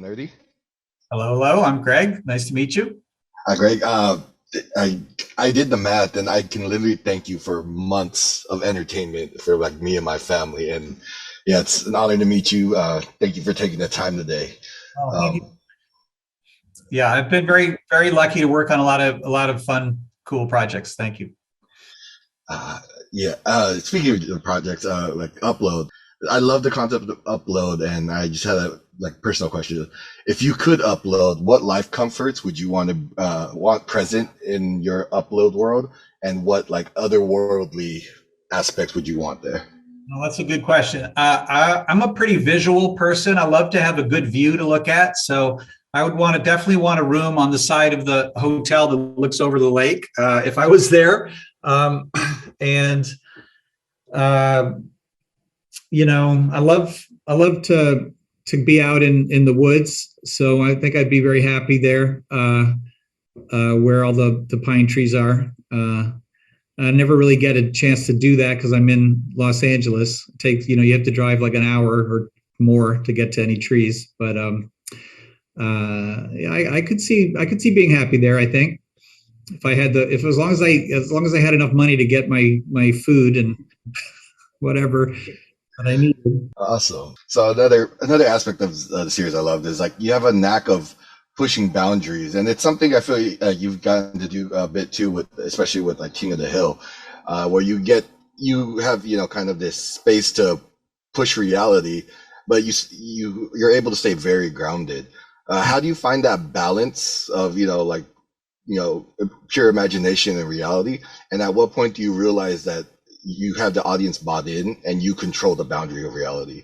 Illuminerdi. Hello, hello. I'm Greg. Nice to meet you. Hi, Greg. I did the math, and I can literally thank you for months of entertainment for like me and my family. And yeah, it's an honor to meet you. Thank you for taking the time today. Oh, thank you. Um, Yeah, I've been very, very lucky to work on a lot of fun, cool projects. Thank you. uh, yeah. Speaking of projects, like upload, I love the concept of upload, and I just had a like personal question. If you could upload, what life comforts would you want present in your upload world, and what like otherworldly aspects would you want there? Well, that's a good question. I'm a pretty visual person. I love to have a good view to look at. So I would definitely want a room on the side of the hotel that looks over the lake if I was there. And uh, I love to be out in the woods. So I think I'd be very happy there, where all the pine trees are. I never really get a chance to do that because I'm in Los Angeles. It takes, you have to drive like an hour or more to get to any trees. But yeah, I could see being happy there. I think if I had as long as I had enough money to get my food and whatever that I needed. Awesome. So another aspect of the series I loved is like you have a knack of pushing boundaries, and it's something I feel you've gotten to do a bit too, with especially with like King of the Hill, where you have kind of this space to push reality, but you're able to stay very grounded. How do you find that balance of pure imagination and reality? And at what point do you realize that you have the audience bought in and you control the boundary of reality?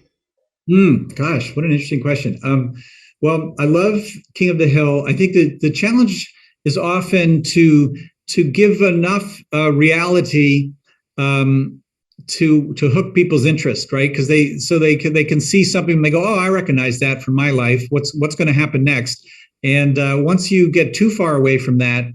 Gosh, what an interesting question. Well, I love King of the Hill. I think that the challenge is often to give enough reality to hook people's interest, right? Because they can see something and they go, oh, I recognize that from my life. What's going to happen next? And once you get too far away from that,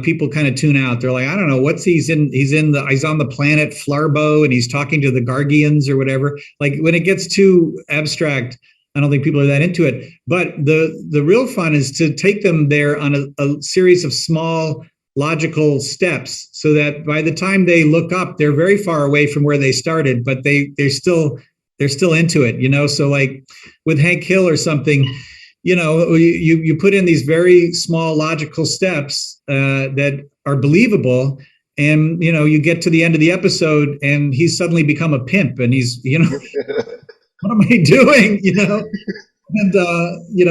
people kind of tune out. They're like, I don't know, he's on the planet Flarbo and he's talking to the Gargians or whatever. Like when it gets too abstract, I don't think people are that into it. But the real fun is to take them there on a series of small logical steps, so that by the time they look up, they're very far away from where they started, but they're still into it. So like with Hank Hill or something, you put in these very small logical steps that are believable, and you get to the end of the episode and he's suddenly become a pimp, and he's what am I doing?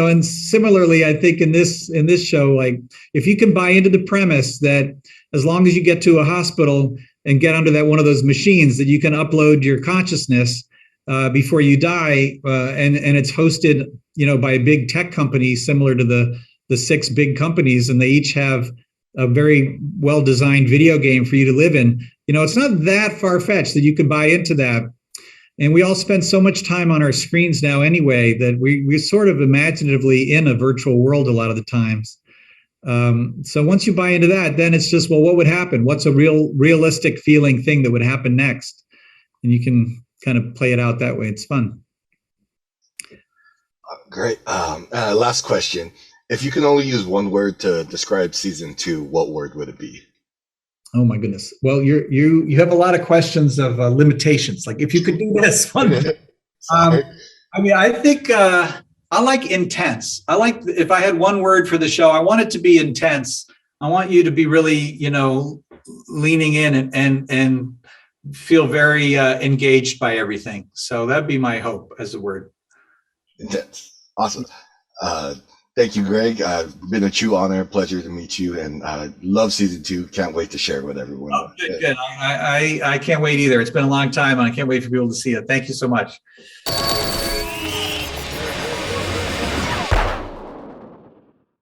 And similarly, I think in this show, like if you can buy into the premise that as long as you get to a hospital and get under that one of those machines, that you can upload your consciousness before you die, and it's hosted, by a big tech company similar to the six big companies, and they each have a very well designed video game for you to live in. It's not that far fetched that you can buy into that. And we all spend so much time on our screens now anyway that we're sort of imaginatively in a virtual world a lot of the times. So once you buy into that, then it's just, well, what would happen? What's a realistic feeling thing that would happen next? And you can kind of play it out that way. It's fun. Great. Last question. If you can only use one word to describe season two, what word would it be? Oh my goodness. Well, you have a lot of questions of limitations. Like if you could do this one thing. Sorry. I think I like intense. I like, if I had one word for the show, I want it to be intense. I want you to be really, leaning in and feel very engaged by everything. So that'd be my hope as a word. Intense. Awesome. Thank you, Greg. Been a true honor, pleasure to meet you, and love season two. Can't wait to share with everyone. Oh, good. I can't wait either. It's been a long time, and I can't wait for people to see it. Thank you so much.